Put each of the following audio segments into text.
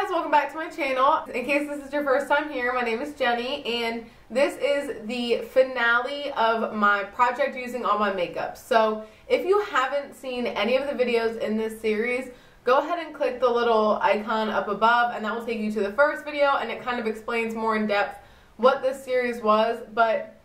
welcome back to my channel. In case this is your first time here, my name is Jenny and this is the finale of my project using all my makeup. So if you haven't seen any of the videos in this series, go ahead and click the little icon up above and that will take you to the first video, and it kind of explains more in depth what this series was. But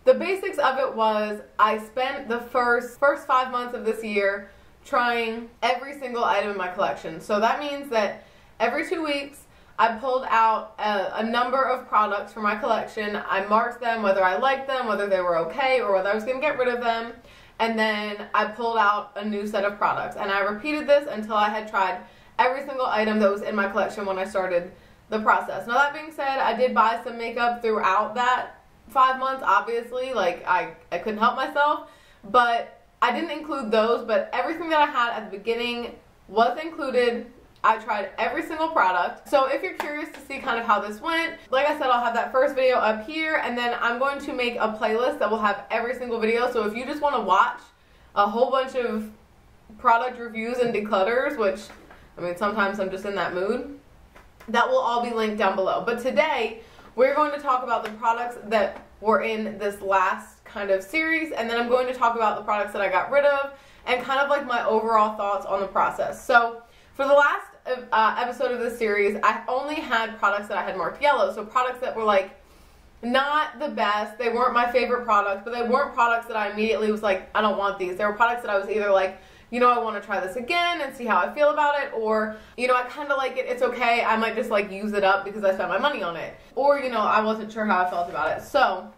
the basics of it was I spent the first 5 months of this year trying every single item in my collection. So that means that every 2 weeks I pulled out a number of products from my collection. I marked them, whether I liked them, whether they were okay, or whether I was going to get rid of them. And then I pulled out a new set of products. And I repeated this until I had tried every single item that was in my collection when I started the process. Now that being said, I did buy some makeup throughout that 5 months, obviously. Like, I couldn't help myself. But I didn't include those, but everything that I had at the beginning was included. I tried every single product. So if you're curious to see kind of how this went, like I said, I'll have that first video up here, and then I'm going to make a playlist that will have every single video. So if you just want to watch a whole bunch of product reviews and declutters, which, I mean, sometimes I'm just in that mood, that will all be linked down below. But today, we're going to talk about the products that were in this last kind of series, and then I'm going to talk about the products that I got rid of and kind of like my overall thoughts on the process. So for the last episode of this series, I only had products that I had marked yellow. So products that were like not the best. They weren't my favorite products, but they weren't products that I immediately was like, I don't want these. They were products that I was either like, you know, I want to try this again and see how I feel about it, or, you know, I kind of like it, it's okay, I might just like use it up because I spent my money on it, or, you know, I wasn't sure how I felt about it. So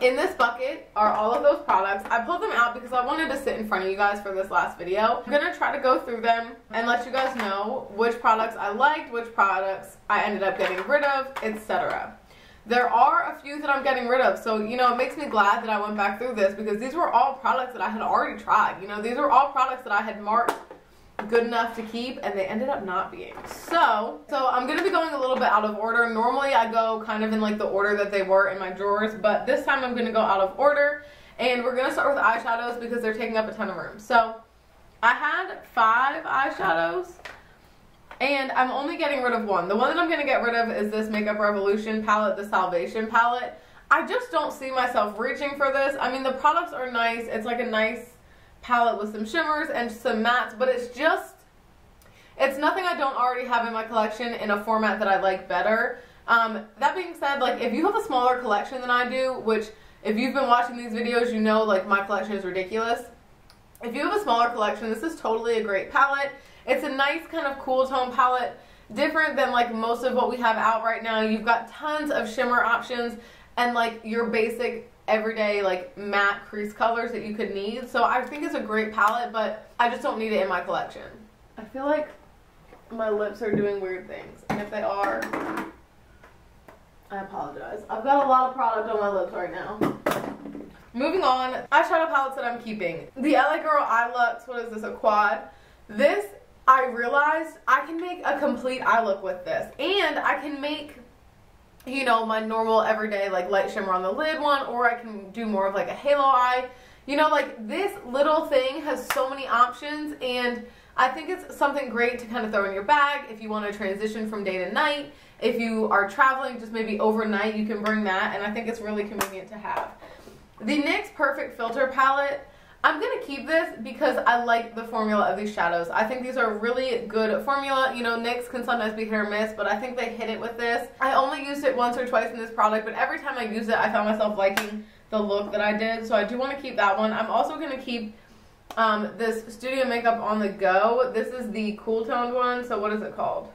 in this bucket are all of those products. I pulled them out because I wanted to sit in front of you guys for this last video. I'm going to try to go through them and let you guys know which products I liked, which products I ended up getting rid of, etc. There are a few that I'm getting rid of, so, you know, it makes me glad that I went back through this because these were all products that I had already tried. You know, these were all products that I had marked good enough to keep, and they ended up not being. So I'm going to be going a little bit out of order. Normally I go kind of in like the order that they were in my drawers, but this time I'm going to go out of order, and we're going to start with eyeshadows because they're taking up a ton of room. So I had 5 eyeshadows, and I'm only getting rid of one. The one that I'm going to get rid of is this Makeup Revolution palette, the Salvation palette. I just don't see myself reaching for this. I mean, the products are nice. It's like a nice palette with some shimmers and some mattes, but it's nothing I don't already have in my collection in a format that I like better. That being said, like, if you have a smaller collection than I do, which if you've been watching these videos, you know, like, my collection is ridiculous. If you have a smaller collection, this is totally a great palette. It's a nice kind of cool tone palette, different than like most of what we have out right now. You've got tons of shimmer options and like your basic everyday like matte crease colors that you could need. So I think it's a great palette, but I just don't need it in my collection. I feel like my lips are doing weird things, and if they are, I apologize. I've got a lot of product on my lips right now. Moving on, eyeshadow palettes that I'm keeping. The LA Girl Eye Lux, what is this, a quad? This, I realized I can make a complete eye look with this, and I can make, you know, my normal everyday like light shimmer on the lid one, or I can do more of like a halo eye. You know, like, this little thing has so many options, and I think it's something great to kind of throw in your bag if you want to transition from day to night. If you are traveling just maybe overnight, you can bring that, and I think it's really convenient to have. The NYX Perfect Filter palette, I'm going to keep this because I like the formula of these shadows. I think these are really good formula. You know, NYX can sometimes be hit or miss, but I think they hit it with this. I only used it once or twice in this product, but every time I use it, I found myself liking the look that I did. So I do want to keep that one. I'm also going to keep this Studio Makeup On The Go. This is the cool toned one. So what is it called?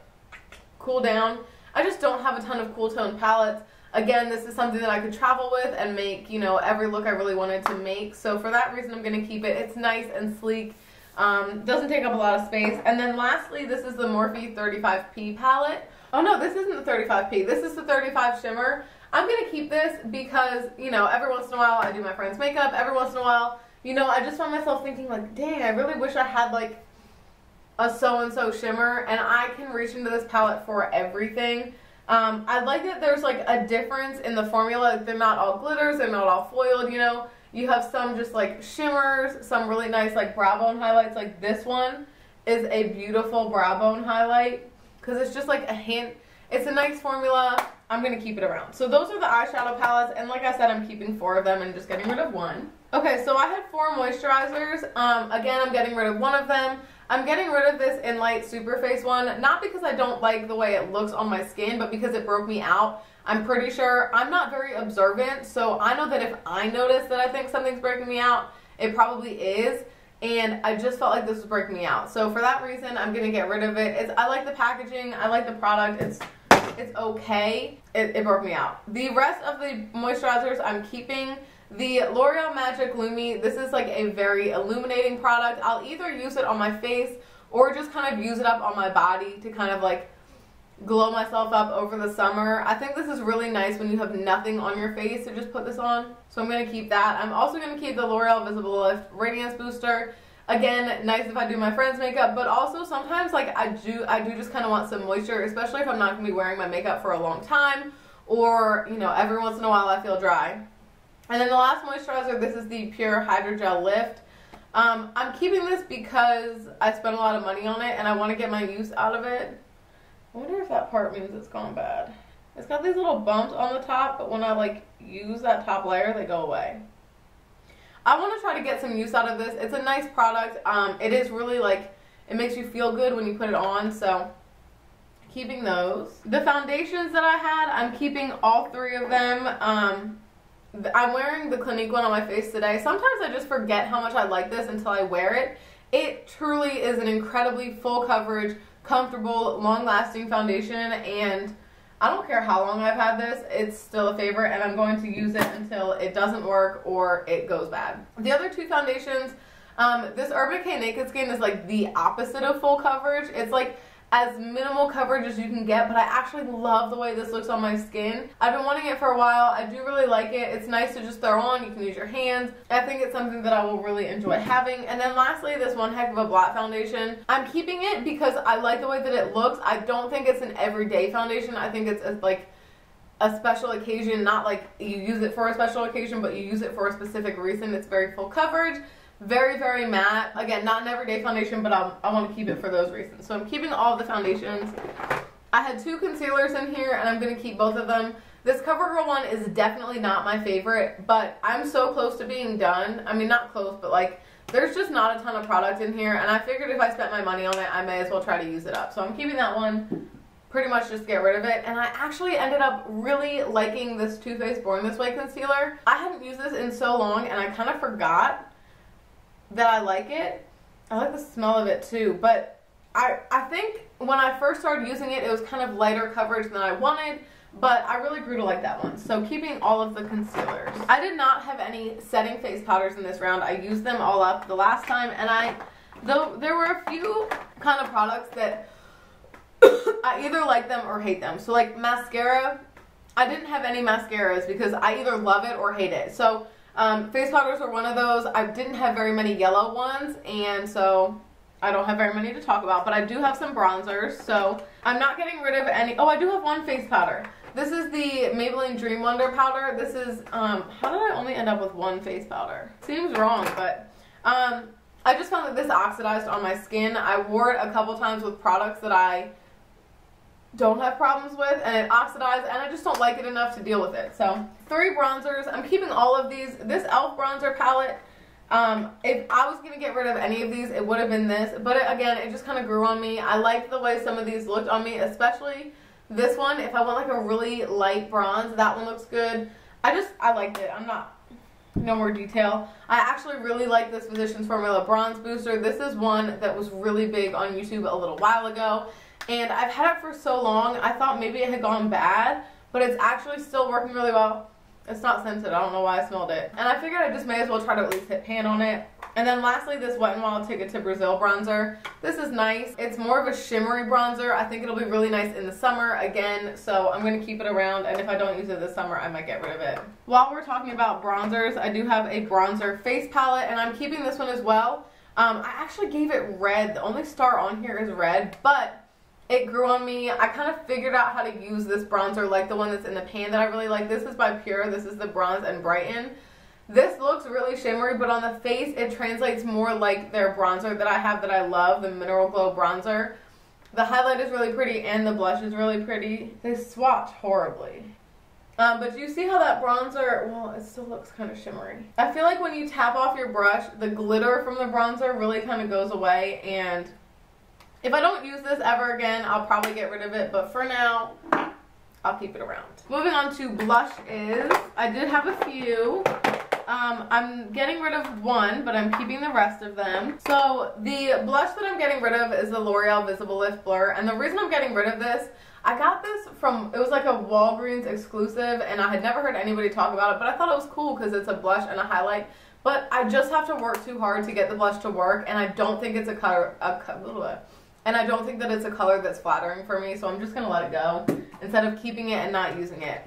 Cool Down. I just don't have a ton of cool toned palettes. Again, this is something that I could travel with and make, you know, every look I really wanted to make. So for that reason, I'm going to keep it. It's nice and sleek. Doesn't take up a lot of space. And then lastly, this is the Morphe 35P palette. Oh no, this isn't the 35P. This is the 35 Shimmer. I'm going to keep this because, you know, every once in a while I do my friend's makeup. Every once in a while, you know, I just find myself thinking like, dang, I really wish I had like a so-and-so shimmer, and I can reach into this palette for everything. I like that there's like a difference in the formula. They're not all glitters, they're not all foiled, you know. You have some just like shimmers, some really nice like brow bone highlights. Like this one is a beautiful brow bone highlight. because it's just like a hint. It's a nice formula. I'm going to keep it around. So those are the eyeshadow palettes, and like I said, I'm keeping 4 of them and just getting rid of 1. Okay, so I had 4 moisturizers. Again, I'm getting rid of 1 of them. I'm getting rid of this In Light Superface one, not because I don't like the way it looks on my skin, but because it broke me out. I'm pretty sure, I'm not very observant, so I know that if I notice that I think something's breaking me out, it probably is. And I just felt like this was breaking me out. So for that reason, I'm going to get rid of it. I like the packaging. I like the product. It's okay. It broke me out. The rest of the moisturizers I'm keeping. The L'Oreal Magic Lumi. This is like a very illuminating product. I'll either use it on my face or just kind of use it up on my body to kind of like glow myself up over the summer. I think this is really nice when you have nothing on your face to just put this on. So I'm going to keep that. I'm also going to keep the L'Oreal Visible Lift Radiance Booster. Again, nice if I do my friend's makeup, but also sometimes like I do just kind of want some moisture, especially if I'm not going to be wearing my makeup for a long time, or, you know, every once in a while I feel dry. And then the last moisturizer, this is the Pure Hydrogel Lift. I'm keeping this because I spent a lot of money on it and I want to get my use out of it. I wonder if that part means it's gone bad. It's got these little bumps on the top, but when I like use that top layer, they go away. I want to try to get some use out of this. It's a nice product. It is really like, it makes you feel good when you put it on, so keeping those. The foundations that I had, I'm keeping all 3 of them. I'm wearing the Clinique one on my face today. Sometimes I just forget how much I like this until I wear it. It truly is an incredibly full coverage, comfortable, long-lasting foundation, and I don't care how long I've had this, it's still a favorite, and I'm going to use it until it doesn't work or it goes bad. The other 2 foundations, this Urban Decay Naked Skin is like the opposite of full coverage. It's like as minimal coverage as you can get, but I actually love the way this looks on my skin. I've been wanting it for a while. I do really like it. It's nice to just throw on. You can use your hands. I think it's something that I will really enjoy having. And then lastly, this One Heck of a Blot foundation. I'm keeping it because I like the way that it looks. I don't think it's an everyday foundation. I think it's like a special occasion, not like you use it for a special occasion, but you use it for a specific reason. It's very full coverage. Very, very matte. Again, not an everyday foundation, but I want to keep it for those reasons. So I'm keeping all of the foundations. I had 2 concealers in here, and I'm going to keep both of them. This CoverGirl one is definitely not my favorite, but I'm so close to being done. I mean, not close, but like, there's just not a ton of product in here, and I figured if I spent my money on it, I may as well try to use it up. So I'm keeping that one, pretty much just get rid of it. And I actually ended up really liking this Too Faced Born This Way concealer. I haven't used this in so long, and I kind of forgot that I like it. I like the smell of it too, but I think when I first started using it, it was kind of lighter coverage than I wanted, but I really grew to like that one. So keeping all of the concealers. I did not have any setting face powders in this round. I used them all up the last time, and though there were a few kind of products that I either like them or hate them. So like mascara, I didn't have any mascaras because I either love it or hate it. So face powders are one of those. I didn't have very many yellow ones, and so I don't have very many to talk about, but I do have some bronzers, so I'm not getting rid of any. Oh, I do have one face powder. This is the Maybelline Dream Wonder powder. This is, how did I only end up with 1 face powder? Seems wrong, but I just found that this oxidized on my skin. I wore it a couple times with products that I don't have problems with, and it oxidized, and I just don't like it enough to deal with it. So 3 bronzers. I'm keeping all of these. This e.l.f. bronzer palette, if I was going to get rid of any of these, it would have been this, but again, it just kind of grew on me. I liked the way some of these looked on me, especially this one. If I want like a really light bronze, that one looks good. I liked it. No more detail. I actually really like this Physicians Formula Bronze Booster. This is one that was really big on YouTube a little while ago, and I've had it for so long, I thought maybe it had gone bad, but it's actually still working really well. It's not scented. I don't know why I smelled it. And I figured I just may as well try to at least hit pan on it. And then lastly, this Wet n Wild Ticket to Brazil bronzer. This is nice. It's more of a shimmery bronzer. I think it'll be really nice in the summer again, so I'm going to keep it around, and if I don't use it this summer, I might get rid of it. While we're talking about bronzers, I do have a bronzer face palette, and I'm keeping this one as well. I actually gave it red. The only star on here is red, but it grew on me. I kind of figured out how to use this bronzer like the one that's in the pan that I really like. This is by Pure. This is the Bronze and Brighten. This looks really shimmery, but on the face, it translates more like their bronzer that I have that I love, the Mineral Glow bronzer. The highlight is really pretty and the blush is really pretty. They swatch horribly. But you see how that bronzer, well, it still looks kind of shimmery. I feel like when you tap off your brush, the glitter from the bronzer really kind of goes away, and if I don't use this ever again, I'll probably get rid of it, but for now, I'll keep it around. Moving on to blushes. I did have a few. I'm getting rid of one, but I'm keeping the rest of them. So the blush that I'm getting rid of is the L'Oreal Visible Lift Blur, and the reason I'm getting rid of this, I got this from, it was like a Walgreens exclusive, and I had never heard anybody talk about it, but I thought it was cool because it's a blush and a highlight. But I just have to work too hard to get the blush to work, and I don't think it's a color, and I don't think that it's a color that's flattering for me, so I'm just gonna let it go instead of keeping it and not using it.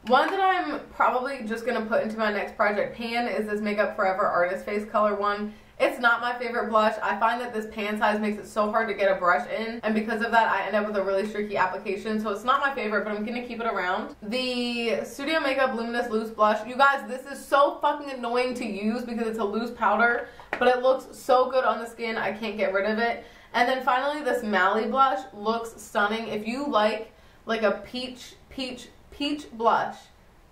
One that I'm probably just gonna put into my next project pan is this Makeup Forever Artist Face Color one. It's not my favorite blush. I find that this pan size makes it so hard to get a brush in, and because of that I end up with a really streaky application, so it's not my favorite, but I'm gonna keep it around. The Studio Makeup Luminous Loose Blush. You guys, this is so fucking annoying to use because it's a loose powder, but it looks so good on the skin, I can't get rid of it. And then finally, this Mally blush looks stunning. If you like a peach blush,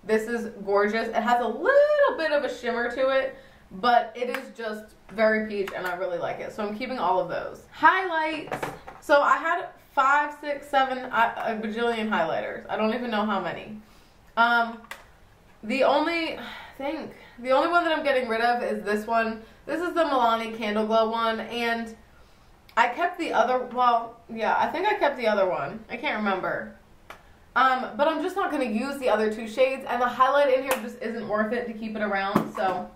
this is gorgeous. It has a little bit of a shimmer to it, but it is just very peach, and I really like it. So I'm keeping all of those. Highlights. So I had 5, 6, 7, a bajillion highlighters. I don't even know how many. The only one that I'm getting rid of is this one. This is the Milani Candle Glow one, and I kept the other, well, yeah, I think I kept the other one. I can't remember. But I'm just not going to use the other two shades, and the highlight in here just isn't worth it to keep it around, so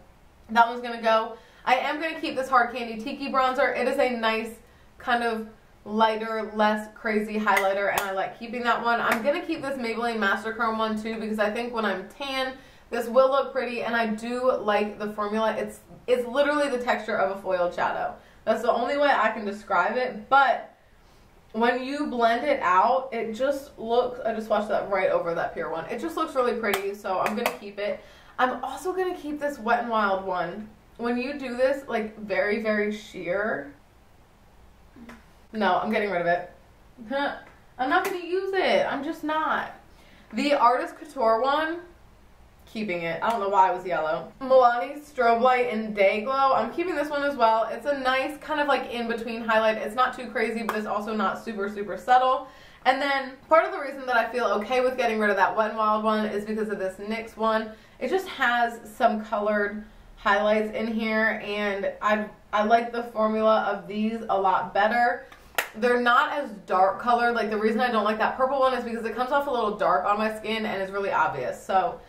that one's going to go. I am going to keep this Hard Candy Tiki Bronzer. It is a nice kind of lighter, less crazy highlighter, and I like keeping that one. I'm going to keep this Maybelline Master Chrome one too, because I think when I'm tan, this will look pretty, and I do like the formula. It's literally the texture of a foiled shadow. That's the only way I can describe it, but when you blend it out, it just looks, I just swatched that right over that pure one. It just looks really pretty, so I'm going to keep it. I'm also going to keep this Wet n Wild one. When you do this, like, very, very sheer. No, I'm getting rid of it. I'm not going to use it. I'm just not. The Artist Couture one, keeping it. I don't know why it was yellow. Milani Strobe Light in Day Glow. I'm keeping this one as well. It's a nice kind of like in-between highlight. It's not too crazy, but it's also not super, super subtle. And then part of the reason that I feel okay with getting rid of that Wet n Wild one is because of this NYX one. It just has some colored highlights in here, and I like the formula of these a lot better. They're not as dark colored. Like, the reason I don't like that purple one is because it comes off a little dark on my skin and is really obvious. So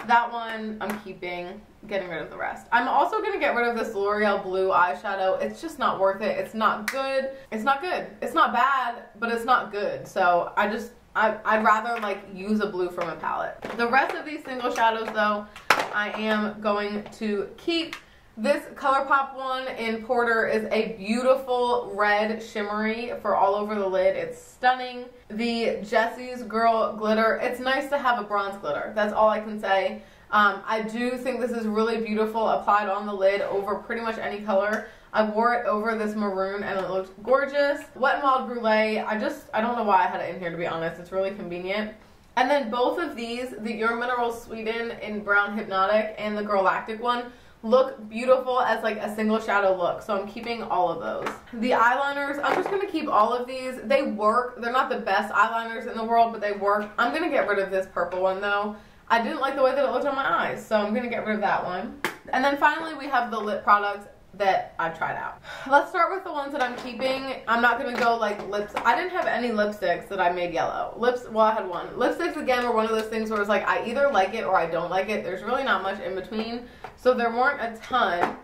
that one I'm keeping, getting rid of the rest. I'm also going to get rid of this L'Oreal Blue eyeshadow. It's just not worth it. It's not good. It's not good. It's not bad, but it's not good. So I'd rather like use a blue from a palette. The rest of these single shadows though, I am going to keep. This ColourPop one in Porter is a beautiful red shimmery for all over the lid. It's stunning. The Jessie's Girl Glitter, it's nice to have a bronze glitter. That's all I can say. I do think this is really beautiful applied on the lid over pretty much any color. I wore it over this maroon and it looked gorgeous. Wet n Wild Brulee, I don't know why I had it in here, to be honest. It's really convenient. And then both of these, the Your Minerals Sweden in Brown Hypnotic and the Girl Lactic one, look beautiful as like a single shadow look, so I'm keeping all of those. The eyeliners, I'm just going to keep all of these. They work. They're not the best eyeliners in the world, but they work. I'm going to get rid of this purple one though. I didn't like the way that it looked on my eyes, so I'm going to get rid of that one. And then finally we have the lip products that I've tried out. Let's start with the ones that I'm keeping. I'm not going to go like lips. I didn't have any lipsticks that I made yellow. Well, I had one. Lipsticks, again, were one of those things where it's like I either like it or I don't like it. There's really not much in between. So there weren't a ton.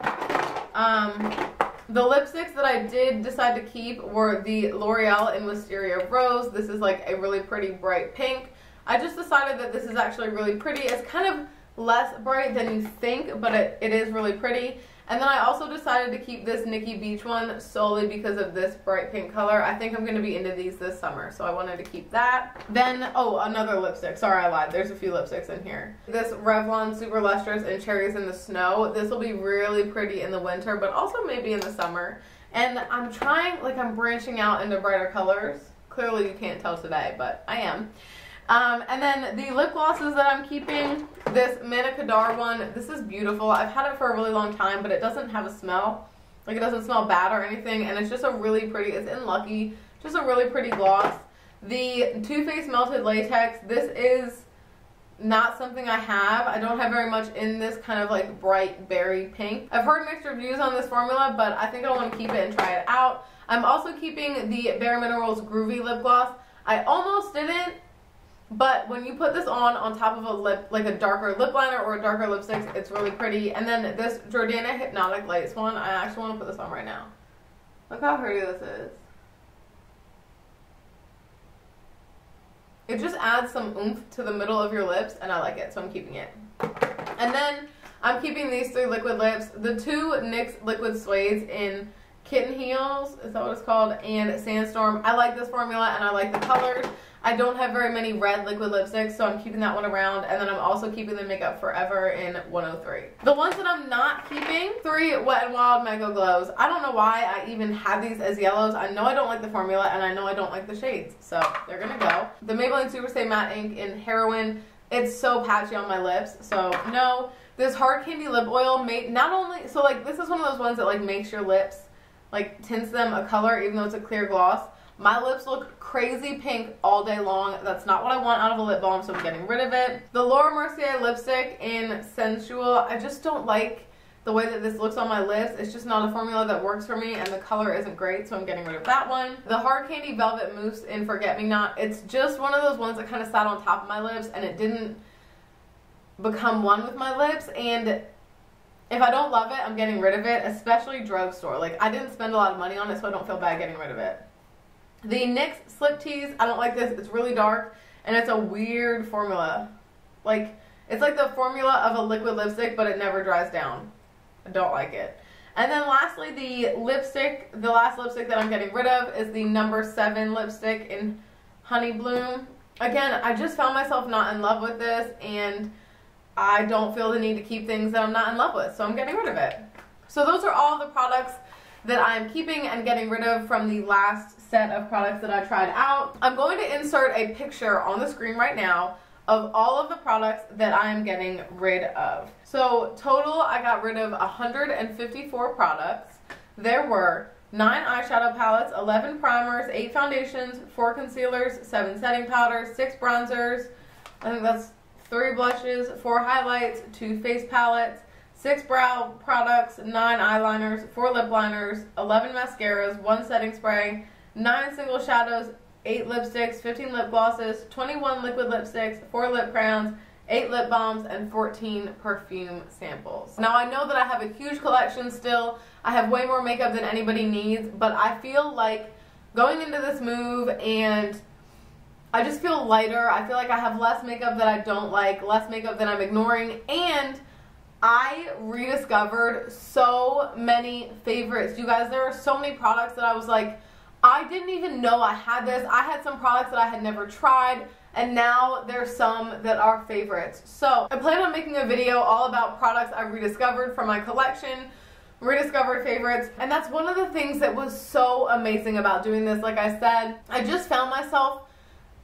The lipsticks that I did decide to keep were the L'Oreal in Wisteria Rose. This is like a really pretty bright pink. I just decided that this is actually really pretty. It's kind of less bright than you think, but it is really pretty. And then I also decided to keep this Nikki Beach one solely because of this bright pink color. I think I'm going to be into these this summer, so I wanted to keep that. Then, oh, another lipstick. Sorry, I lied. There's a few lipsticks in here. This Revlon Super Lustrous in Cherries in the Snow. This will be really pretty in the winter, but also maybe in the summer. And I'm trying, like, I'm branching out into brighter colors. Clearly you can't tell today, but I am. And then the lip glosses that I'm keeping, this Manna Kadar one, this is beautiful. I've had it for a really long time, but it doesn't have a smell. Like, it doesn't smell bad or anything, and it's just a really pretty, it's in Lucky, just a really pretty gloss. The Too Faced Melted Latex, this is not something I have. I don't have very much in this kind of like bright berry pink. I've heard mixed reviews on this formula, but I think I want to keep it and try it out. I'm also keeping the Bare Minerals Groovy Lip Gloss. I almost didn't, but when you put this on top of a lip, like a darker lip liner or a darker lipstick, it's really pretty. And then this Jordana Hypnotic Lights one, I actually want to put this on right now. Look how pretty this is. It just adds some oomph to the middle of your lips, and I like it, so I'm keeping it. And then I'm keeping these 3 liquid lips. The 2 NYX Liquid Suedes in Kitten Heels, is that what it's called, and Sandstorm. I like this formula, and I like the colors. I don't have very many red liquid lipsticks, so I'm keeping that one around. And then I'm also keeping the Makeup Forever in 103. The ones that I'm not keeping, 3 Wet n Wild Mega Glows. I don't know why I even have these as yellows. I know I don't like the formula, and I know I don't like the shades, so they're gonna go. The Maybelline Super Stay Matte Ink in Heroin. It's so patchy on my lips, so no. This Hard Candy Lip Oil made not only, so like this is one of those ones that like makes your lips, like tints them a color even though it's a clear gloss. My lips look crazy pink all day long. That's not what I want out of a lip balm, so I'm getting rid of it. The Laura Mercier lipstick in Sensual, I just don't like the way that this looks on my lips. It's just not a formula that works for me, and the color isn't great, so I'm getting rid of that one. The Hard Candy Velvet Mousse in Forget Me Not, it's just one of those ones that kind of sat on top of my lips, and it didn't become one with my lips, and if I don't love it, I'm getting rid of it, especially drugstore. Like, I didn't spend a lot of money on it, so I don't feel bad getting rid of it. The NYX Slip Tease, I don't like this. It's really dark, and it's a weird formula. Like, it's like the formula of a liquid lipstick, but it never dries down. I don't like it. And then lastly, the last lipstick that I'm getting rid of is the No. 7 lipstick in Honey Bloom. Again, I just found myself not in love with this, and I don't feel the need to keep things that I'm not in love with, so I'm getting rid of it. So those are all the products that I'm keeping and getting rid of from the last set of products that I tried out. I'm going to insert a picture on the screen right now of all of the products that I am getting rid of. So total, I got rid of 154 products. There were 9 eyeshadow palettes, 11 primers, 8 foundations, 4 concealers, 7 setting powders, 6 bronzers, I think that's 3 blushes, 4 highlights, 2 face palettes, 6 brow products, 9 eyeliners, 4 lip liners, 11 mascaras, 1 setting spray, 9 single shadows, 8 lipsticks, 15 lip glosses, 21 liquid lipsticks, 4 lip crayons, 8 lip balms, and 14 perfume samples. Now I know that I have a huge collection still. I have way more makeup than anybody needs, but I feel like going into this move, and I just feel lighter. I feel like I have less makeup that I don't like, less makeup that I'm ignoring, and I rediscovered so many favorites. You guys, there are so many products that I was like, I didn't even know I had this. I had some products that I had never tried, and now there's some that are favorites. So I plan on making a video all about products I rediscovered from my collection, rediscovered favorites, and that's one of the things that was so amazing about doing this. Like I said, I just found myself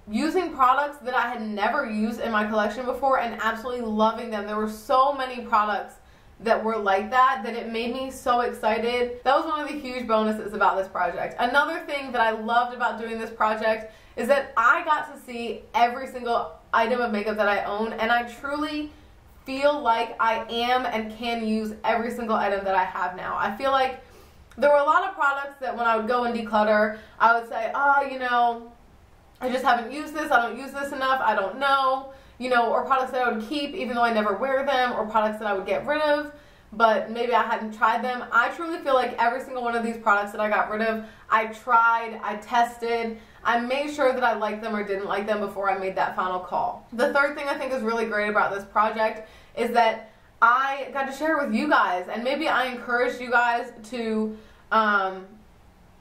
using products that I had never used in my collection before and absolutely loving them. There were so many products that were like that it made me so excited. That was one of the huge bonuses about this project. Another thing that I loved about doing this project is that I got to see every single item of makeup that I own, and I truly feel like I am and can use every single item that I have now. I feel like there were a lot of products that when I would go and declutter, I would say, oh, you know, I just haven't used this, I don't use this enough, I don't know, you know, or products that I would keep even though I never wear them, or products that I would get rid of, but maybe I hadn't tried them. I truly feel like every single one of these products that I got rid of, I tried, I tested, I made sure that I liked them or didn't like them before I made that final call. The third thing I think is really great about this project is that I got to share it with you guys, and maybe I encouraged you guys to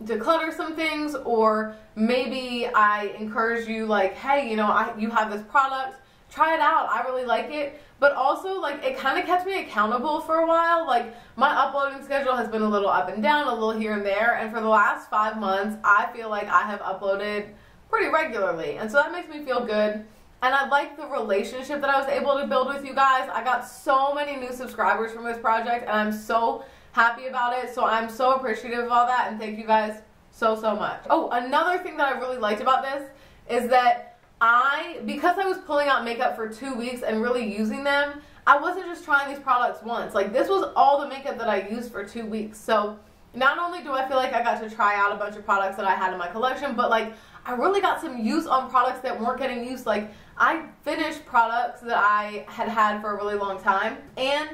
declutter some things, or maybe I encourage you like, hey, you know, you have this product, try it out, I really like it. But also, like, it kind of kept me accountable for a while. Like, my uploading schedule has been a little up and down, a little here and there, and for the last 5 months I feel like I have uploaded pretty regularly, and so that makes me feel good. And I like the relationship that I was able to build with you guys. I got so many new subscribers from this project, and I'm so happy about it. So I'm so appreciative of all that, and thank you guys so much. Oh, another thing that I really liked about this is that because I was pulling out makeup for 2 weeks and really using them, I wasn't just trying these products once. Like, this was all the makeup that I used for 2 weeks. So not only do I feel like I got to try out a bunch of products that I had in my collection, but like, I really got some use on products that weren't getting used. Like, I finished products that I had for a really long time, and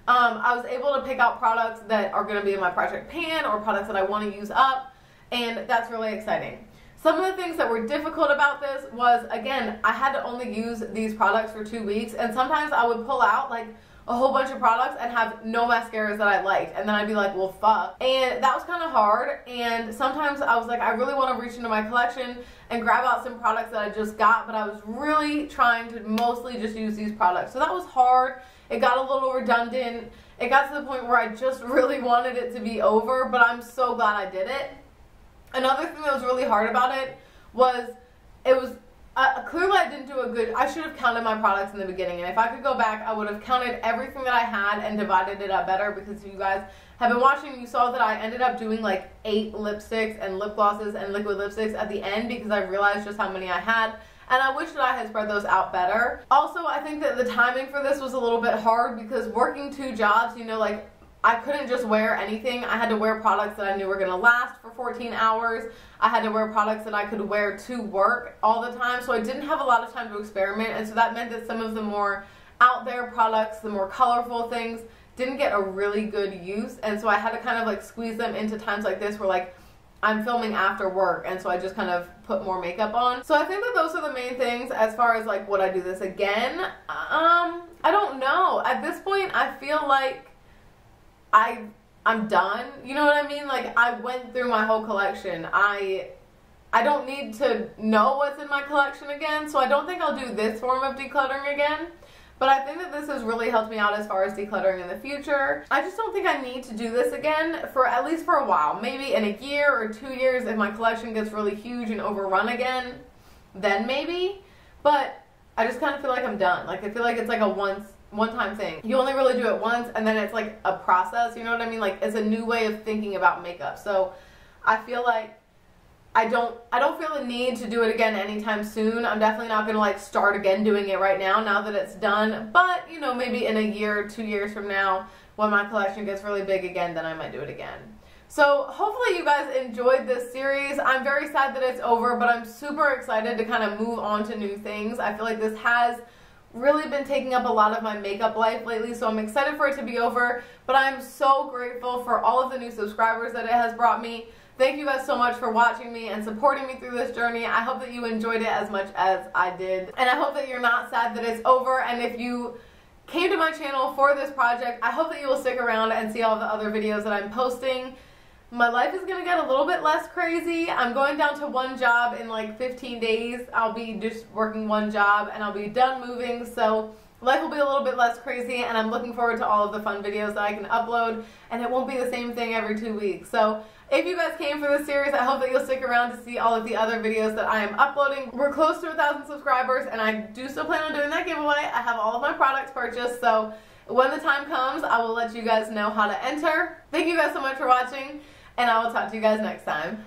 I was able to pick out products that are going to be in my project pan or products that I want to use up, and that's really exciting. Some of the things that were difficult about this was, again, I had to only use these products for 2 weeks, and sometimes I would pull out like a whole bunch of products and have no mascaras that I liked, and then I'd be like, well, fuck. And that was kind of hard, and sometimes I was like, I really want to reach into my collection and grab out some products that I just got, but I was really trying to mostly just use these products. So that was hard. It got a little redundant. It got to the point where I just really wanted it to be over, but I'm so glad I did it. Another thing that was really hard about it was, clearly I didn't do a good, I should have counted my products in the beginning, and if I could go back, I would have counted everything that I had and divided it up better, because if you guys have been watching, you saw that I ended up doing like 8 lipsticks and lip glosses and liquid lipsticks at the end, because I realized just how many I had, and I wish that I had spread those out better. Also, I think that the timing for this was a little bit hard, because working 2 jobs, you know, like, I couldn't just wear anything. I had to wear products that I knew were going to last for 14 hours. I had to wear products that I could wear to work all the time, so I didn't have a lot of time to experiment, and so that meant that some of the more out there products, the more colorful things, didn't get a really good use, and so I had to kind of like squeeze them into times like this where like I'm filming after work, and so I just kind of put more makeup on. So I think that those are the main things. As far as like, would I do this again? I don't know. At this point, I feel like I'm done, you know what I mean? Like, I went through my whole collection. I don't need to know what's in my collection again, so I don't think I'll do this form of decluttering again. But I think that this has really helped me out as far as decluttering in the future. I just don't think I need to do this again for at least for a while. Maybe in a year or 2 years, if my collection gets really huge and overrun again, then maybe. But I just kind of feel like I'm done. Like, I feel like it's like a one-time thing. You only really do it once, and then it's like a process, you know what I mean? Like, it's a new way of thinking about makeup. So I feel like I don't feel the need to do it again anytime soon. I'm definitely not gonna like start again doing it right now that it's done, but you know, maybe in a year or 2 years from now, when my collection gets really big again, then I might do it again. So hopefully you guys enjoyed this series. I'm very sad that it's over, but I'm super excited to kind of move on to new things. I feel like this has really been taking up a lot of my makeup life lately, so I'm excited for it to be over, but I'm so grateful for all of the new subscribers that it has brought me. Thank you guys so much for watching me and supporting me through this journey. I hope that you enjoyed it as much as I did, and I hope that you're not sad that it's over. And if you came to my channel for this project, I hope that you will stick around and see all the other videos that I'm posting. My life is going to get a little bit less crazy. I'm going down to 1 job in like 15 days. I'll be just working 1 job and I'll be done moving, so life will be a little bit less crazy, and I'm looking forward to all of the fun videos that I can upload, and it won't be the same thing every 2 weeks. So if you guys came for this series, I hope that you'll stick around to see all of the other videos that I am uploading. We're close to 1,000 subscribers, and I do still plan on doing that giveaway. I have all of my products purchased, so when the time comes, I will let you guys know how to enter. Thank you guys so much for watching, and I will talk to you guys next time.